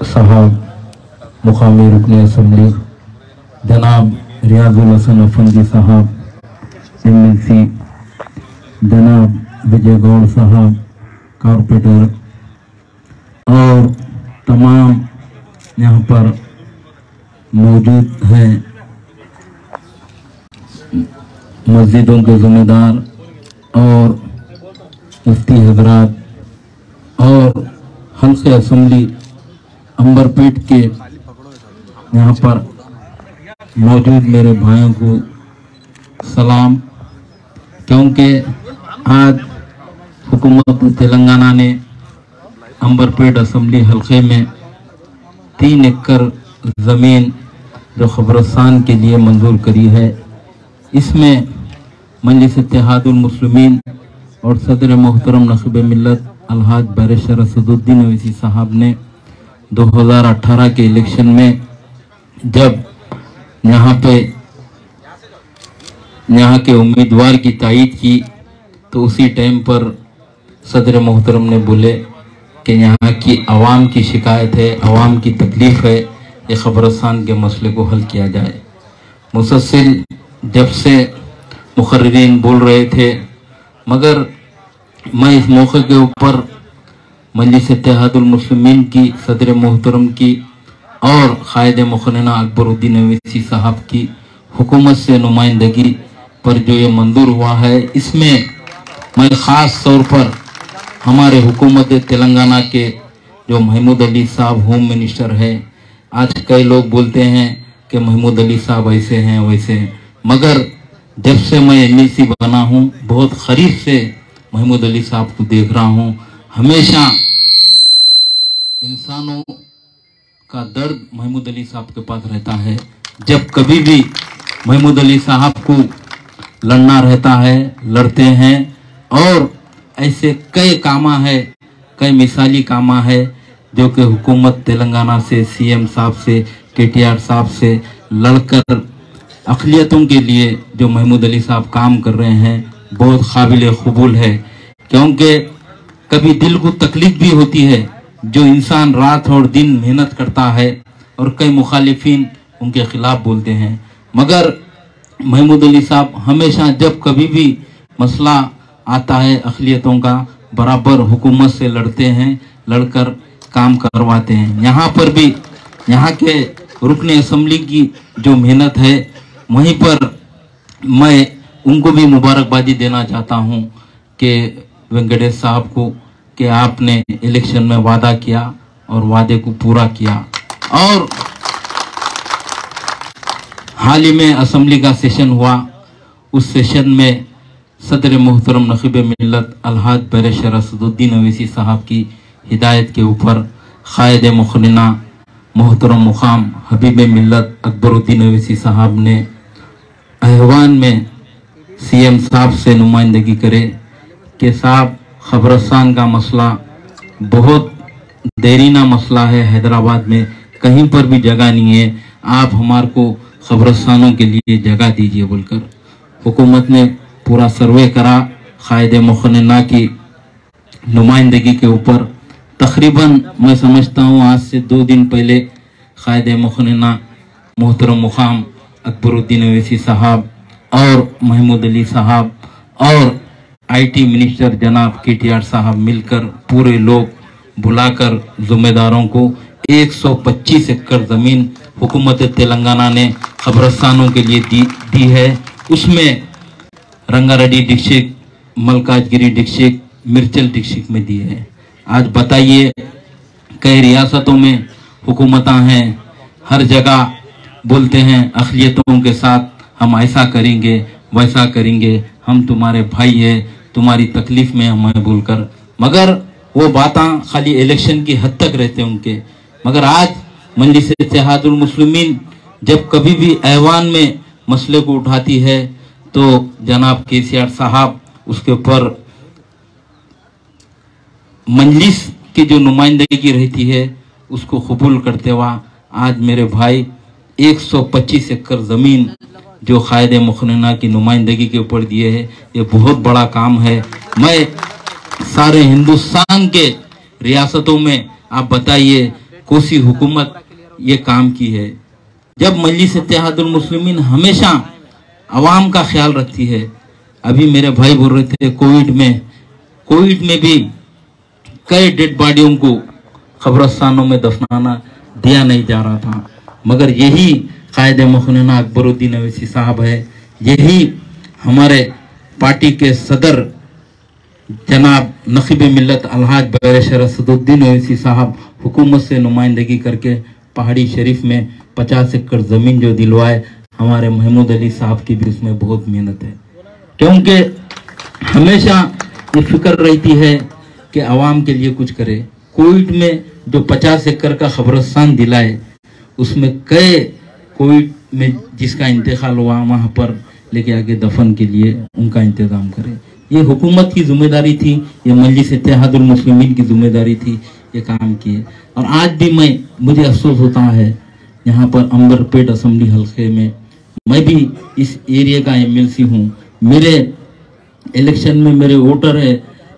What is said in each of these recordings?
साहब मुकामी रुकन असम्बली जनाब रियाजुल हसन अफंदी साहब MLC, जनाब विजय गौड़ साहब कारपोरेटर और तमाम यहाँ पर मौजूद हैं मस्जिदों के ज़िम्मेदार और मुफ्ती हजरात और हल्के असम्बली अंबरपेट के यहाँ पर मौजूद मेरे भाइयों को सलाम। क्योंकि आज हुकूमत तेलंगाना ने अंबरपेट असम्बली हल्के में 3 एकड़ ज़मीन जो ख़बरस्तान के लिए मंजूर करी है, इसमें मजलिस इत्तेहादुल मुस्लिमीन और सदर मोहतरम नक़ीब मिल्लत अलहाज बैरिस्टर असदुद्दीन ओवैसी साहब ने 2018 के इलेक्शन में जब यहाँ के उम्मीदवार की तायीद की तो उसी टाइम पर सदर मोहतरम ने बोले कि यहाँ की आवाम की शिकायत है, आवाम की तकलीफ़ है, ये ख़बरस्तान के मसले को हल किया जाए। मुसलसल जब से मुक़र्रिरीन बोल रहे थे, मगर मैं इस मौके के ऊपर मजलिस इत्तेहादुल मुस्लिमीन की सदर मोहतरम की और क़ायद मुक़न्निना अकबरुद्दीन ओवैसी साहब की हुकूमत से नुमाइंदगी पर जो ये मंजूर हुआ है, इसमें मैं ख़ास तौर पर हमारे हुकूमत तेलंगाना के जो महमूद अली साहब होम मिनिस्टर है, आज कई लोग बोलते हैं कि महमूद अली साहब ऐसे हैं वैसे हैं, मगर जब से मैं MLC बना हूँ बहुत करीब से महमूद अली साहब को देख रहा हूँ। हमेशा इंसानों का दर्द महमूद अली साहब के पास रहता है। जब कभी भी महमूद अली साहब को लड़ना रहता है, लड़ते हैं और ऐसे कई कामा है, कई मिसाली कामा है जो कि हुकूमत तेलंगाना से CM साहब से KTR साहब से लड़कर अक़लियतों के लिए जो महमूद अली साहब काम कर रहे हैं बहुत काबिल कबूल है। क्योंकि कभी दिल को तकलीफ भी होती है, जो इंसान रात और दिन मेहनत करता है और कई मुखालिफिन उनके खिलाफ बोलते हैं, मगर महमूद अली साहब हमेशा जब कभी भी मसला आता है अक़लियतों का, बराबर हुकूमत से लड़ते हैं, लड़कर काम करवाते हैं। यहाँ पर भी यहाँ के रुकन असम्बली की जो मेहनत है, वहीं पर मैं उनको भी मुबारकबादी देना चाहता हूँ कि वेंकटेश साहब को कि आपने इलेक्शन में वादा किया और वादे को पूरा किया। और हाल ही में असम्बली का सेशन हुआ, उस सेशन में सदर मोहतरम नक़ीब मिल्लत अलहाज बैरिस्टर असदुद्दीन ओवैसी साहब की हिदायत के ऊपर क़ायद मुक़न्निना मोहतरम मुक़ाम हबीब मिल्लत अकबरुद्दीन ओवैसी साहब ने अहवान में CM साहब से नुमाइंदगी करे कि साहब ख़बरस्तान का मसला बहुत देरीना मसला है, हैदराबाद में कहीं पर भी जगह नहीं है, आप हमारे को ख़बरस्तानों के लिए जगह दीजिए बोलकर हुकूमत ने पूरा सर्वे करा। क़ायद मुक़न्निना की नुमाइंदगी के ऊपर तकरीबन मैं समझता हूँ आज से 2 दिन पहले क़ायद मुक़न्निना मोहतरम मुक़ाम अकबरुद्दीन ओवैसी साहब और महमूद अली साहब और IT मिनिस्टर जनाब KTR साहब मिलकर पूरे लोग बुलाकर ज़िम्मेदारों को 125 एकड़ ज़मीन हुकूमत तेलंगाना ने ख़बरस्तानों के लिए दी है। उसमें Rangareddy district, Malkajgiri district, मिर्चल district में दिए हैं। आज बताइए, कई रियासतों में हुकूमतां हैं, हर जगह बोलते हैं अक़लियतों के साथ हम ऐसा करेंगे वैसा करेंगे, हम तुम्हारे भाई है, तुम्हारी तकलीफ में हमें बोलकर, मगर वो बातें खाली इलेक्शन की हद तक रहते उनके। मगर आज मजलिस इत्तेहादुल मुस्लिमीन जब कभी भी ऐवान में मसले को उठाती है तो जनाब KCR साहब उसके ऊपर मजलिस की जो नुमाइंदगी रहती है उसको कबूल करते हुआ आज मेरे भाई 125 एकड़ ज़मीन जो क़ायद मुक़न्निना की नुमाइंदगी के ऊपर दिए है, ये बहुत बड़ा काम है। मैं सारे हिंदुस्तान के रियासतों में आप बताइए कोसी हुकूमत ये काम की है। जब मजलिस इत्तेहादुल मुस्लिमीन हमेशा आवाम का ख्याल रखती है। अभी मेरे भाई बोल रहे थे कोविड में भी कई डेड बॉडियों को कब्रिस्तानों में दफनाना दिया नहीं जा रहा था, मगर यही कायदे मुखन्ना अकबरुद्दीन अवैसी साहब है, यही हमारे पार्टी के सदर जनाब नखीब मिल्लत अलहाज बैरिस्टर असदुद्दीन अवैसी साहब हुकूमत से नुमाइंदगी करके पहाड़ी शरीफ में 50 एकड़ ज़मीन जो दिलवाए, हमारे महमूद अली साहब की भी उसमें बहुत मेहनत है, क्योंकि हमेशा ये फिक्र रहती है कि आवाम के लिए कुछ करे। कोविड में जो 50 एकड़ का कब्रिस्तान दिलाए, उसमें कई कोविड में जिसका इंतकाल हुआ वहाँ पर लेके आके दफन के लिए उनका इंतजाम करे। ये हुकूमत की जिम्मेदारी थी, ये मजलिस इत्तेहादुल मुस्लिमीन की जिम्मेदारी थी, ये काम किए। और आज भी मुझे अफसोस होता है, यहाँ पर अंबरपेट असेंबली हल्के में मैं भी इस एरिया का एमएलसी हूँ। मेरे इलेक्शन में मेरे वोटर है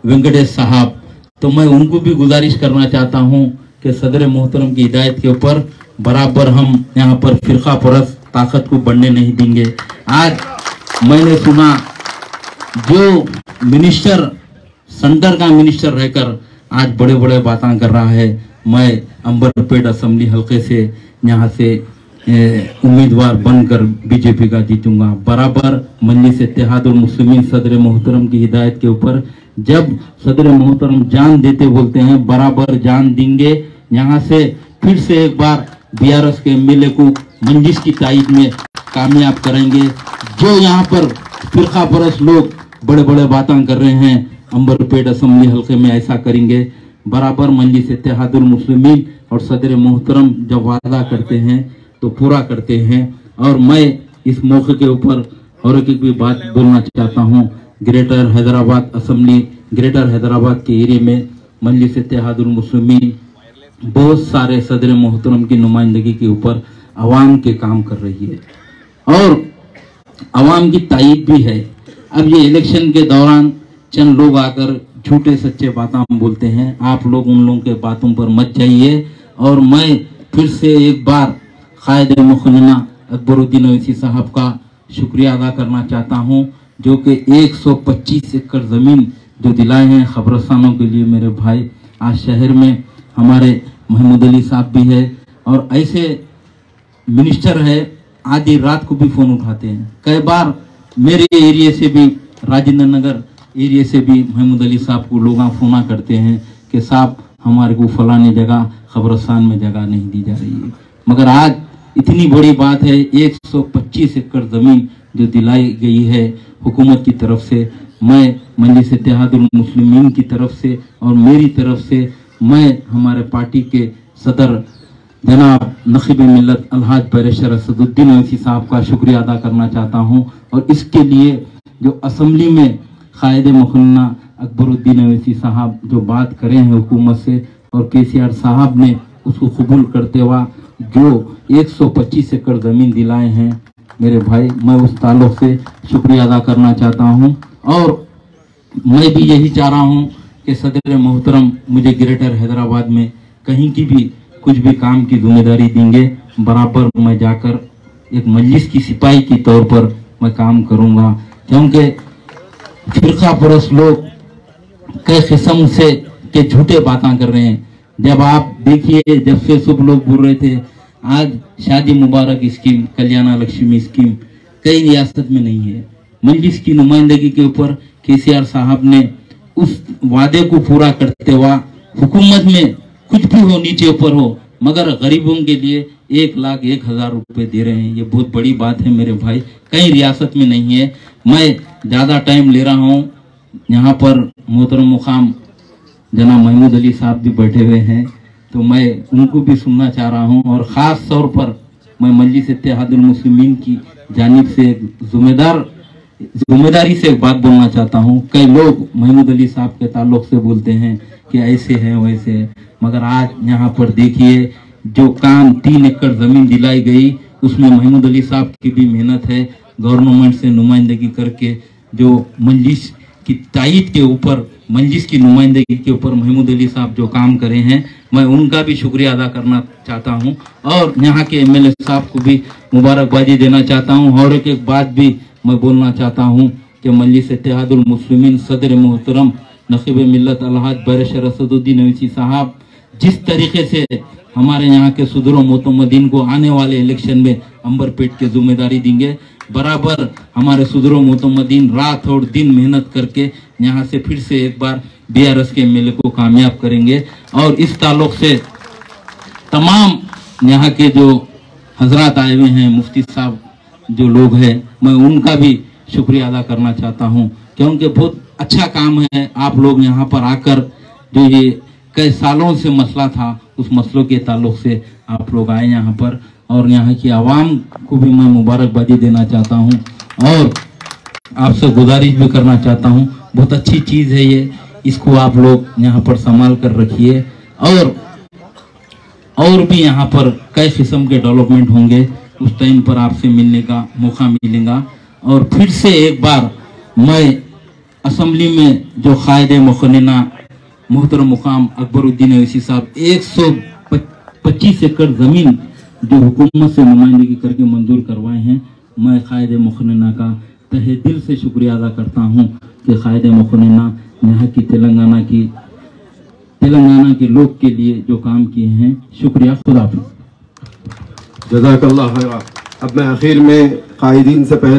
वेंकटेश साहब, तो मैं उनको भी गुजारिश करना चाहता हूँ कि सदर मोहतरम की हिदायत के ऊपर बराबर हम यहाँ पर फिरका परस्त ताकत को बढ़ने नहीं देंगे। आज मैंने सुना जो मिनिस्टर सेंटर का मिनिस्टर रहकर आज बड़े बड़े बातें कर रहा है। मैं अंबरपेट असेंबली हल्के से यहाँ से उम्मीदवार बनकर बीजेपी का जीतूंगा। बराबर मजलिस इत्तेहादुल मुस्लिमीन सदर मोहतरम की हिदायत के ऊपर जब सदर मोहतरम जान देते बोलते हैं, बराबर जान देंगे। यहाँ से फिर से एक बार बीआरएस के एमएलए को मंजिश की तायद में कामयाब करेंगे। जो यहाँ पर फिरका परस्त लोग बड़े बड़े बातें कर रहे हैं, अंबरपेट असेंबली हल्के में ऐसा करेंगे। बराबर मजलिस इत्तेहादुल मुस्लिमीन और सदर मोहतरम जब वादा करते हैं तो पूरा करते हैं। और मैं इस मौके के ऊपर और एक भी बात बोलना चाहता हूँ। Greater Hyderabad assembly, greater Hyderabad के एरिया में मजलिस इत्तेहादुल मुस्लिमीन बहुत सारे सदर मोहतरम की नुमाइंदगी के ऊपर आवाम के काम कर रही है और आवाम की तायद भी है। अब ये इलेक्शन के दौरान चंद लोग आकर झूठे सच्चे बातें बोलते हैं, आप लोग उन लोगों के बातों पर मत जाइए। और मैं फिर से एक बार कायदे मुखन्ना अकबरुद्दीन अवैसी साहब का शुक्रिया अदा करना चाहता हूं, जो कि 125 एकड़ ज़मीन जो दिलाए हैं कब्रिस्तानों के लिए मेरे भाई। आज शहर में हमारे महमूद अली साहब भी है और ऐसे मिनिस्टर है, आधी रात को भी फ़ोन उठाते हैं। कई बार मेरे एरिया से भी, राजेंद्र नगर एरिया से भी महमूद अली साहब को लोग फ़ोन करते हैं कि साहब हमारे को फलाने जगह कब्रिस्तान में जगह नहीं दी जा रही है। मगर आज इतनी बड़ी बात है, 125 एकड़ ज़मीन जो दिलाई गई है हुकूमत की तरफ से। मैं मजलिस इत्तेहादुल मुस्लिमीन की तरफ से और मेरी तरफ से मैं हमारे पार्टी के सदर जनाब नखीब मिल्लत अलहाज बैरिस्टर असदुद्दीन अवैसी साहब का शुक्रिया अदा करना चाहता हूं। और इसके लिए जो असेंबली में कायदे मुखन्ना अकबरुद्दीन अवैसी साहब जो बात करें हैं हुकूमत से, और केसीआर साहब ने उसको कबूल करते हुआ जो 125 एकड़ ज़मीन दिलाए हैं मेरे भाई, मैं उस ताल्लुक से शुक्रिया अदा करना चाहता हूं। और मैं भी यही चाह रहा हूं कि सदर मोहतरम मुझे ग्रेटर हैदराबाद में कहीं की भी कुछ भी काम की जिम्मेदारी देंगे, बराबर मैं जाकर एक मजलिस की सिपाही की तौर पर मैं काम करूंगा। क्योंकि फिरका परस्त लोग कई किस्म से के झूठे बातें कर रहे हैं। जब आप देखिए, जब से सब लोग बोल रहे थे आज शादी मुबारक स्कीम, कल्याण लक्ष्मी स्कीम कई रियासत में नहीं है। मजलिस की नुमाइंदगी के ऊपर केसीआर साहब ने उस वादे को पूरा करते हुआ हुकूमत में कुछ भी हो नीचे ऊपर हो, मगर गरीबों के लिए 1,01,000 रुपए दे रहे हैं। ये बहुत बड़ी बात है मेरे भाई, कई रियासत में नहीं है। मैं ज़्यादा टाइम ले रहा हूँ, यहाँ पर मोहतरम मुकाम जनाब महमूद अली साहब भी बैठे हुए हैं, तो मैं उनको भी सुनना चाह रहा हूँ। और ख़ास तौर पर मैं मजलिस इत्तेहादुल मुस्लिमीन की जानिब से जिम्मेदारी से एक बात बोलना चाहता हूँ। कई लोग महमूद अली साहब के ताल्लुक से बोलते हैं कि ऐसे है वैसे है, मगर आज यहाँ पर देखिए जो काम 3 एकड़ ज़मीन दिलाई गई उसमें महमूद अली साहब की भी मेहनत है। गवर्नमेंट से नुमाइंदगी करके जो मजलिस की तायद के ऊपर, मजलिस की नुमाइंदगी के ऊपर महमूद अली साहब जो काम करे हैं, मैं उनका भी शुक्रिया अदा करना चाहता हूं और यहाँ के एमएलए साहब को भी मुबारकबादी देना चाहता हूं। और एक बात भी मैं बोलना चाहता हूं कि मजलिस इत्तेहादुल मुस्लिमीन सदर मोहतरम नखीब मिल्लत अलहाज बैरिस्टर असदुद्दीन अवैसी साहब जिस तरीके से हमारे यहाँ के सुदूर मोतमदीन को आने वाले इलेक्शन में अंबर पेट की जिम्मेदारी देंगे, बराबर हमारे सुदूर मोतमदीन रात और दिन मेहनत करके यहाँ से फिर से एक बार बीआरएस के एमएलए को कामयाब करेंगे। और इस ताल्लुक से तमाम यहाँ के जो हजरात आए हुए हैं, मुफ्ती साहब जो लोग हैं, मैं उनका भी शुक्रिया अदा करना चाहता हूँ क्योंकि बहुत अच्छा काम है। आप लोग यहाँ पर आकर जो ये कई सालों से मसला था, उस मसलों के ताल्लुक से आप लोग आए यहाँ पर और यहाँ की आवाम को भी मैं मुबारकबादी देना चाहता हूँ और आपसे गुजारिश भी करना चाहता हूँ, बहुत अच्छी चीज़ है ये, इसको आप लोग यहाँ पर संभाल कर रखिए और भी यहाँ पर कई किस्म के डेवलपमेंट होंगे, उस टाइम पर आपसे मिलने का मौका मिलेगा। और फिर से एक बार मैं असम्बली में जो कायदे मुखन्ना मोहतरम मुकाम अकबरुद्दीन अवैसी साहब 125 एकड़ जमीन जो हुकूमत से नुमाइंदगी करके मंजूर करवाए हैं, मैं कायदे मुखन्ना का तहे दिल से शुक्रिया अदा करता हूं कि कायदे मुखन्ना यहाँ की तेलंगाना के लोग के लिए जो काम किए हैं। शुक्रिया, खुदा हाफिज़। जज़ाकल्लाह खैरा। अब मैं आखिर में कायदीन से पहले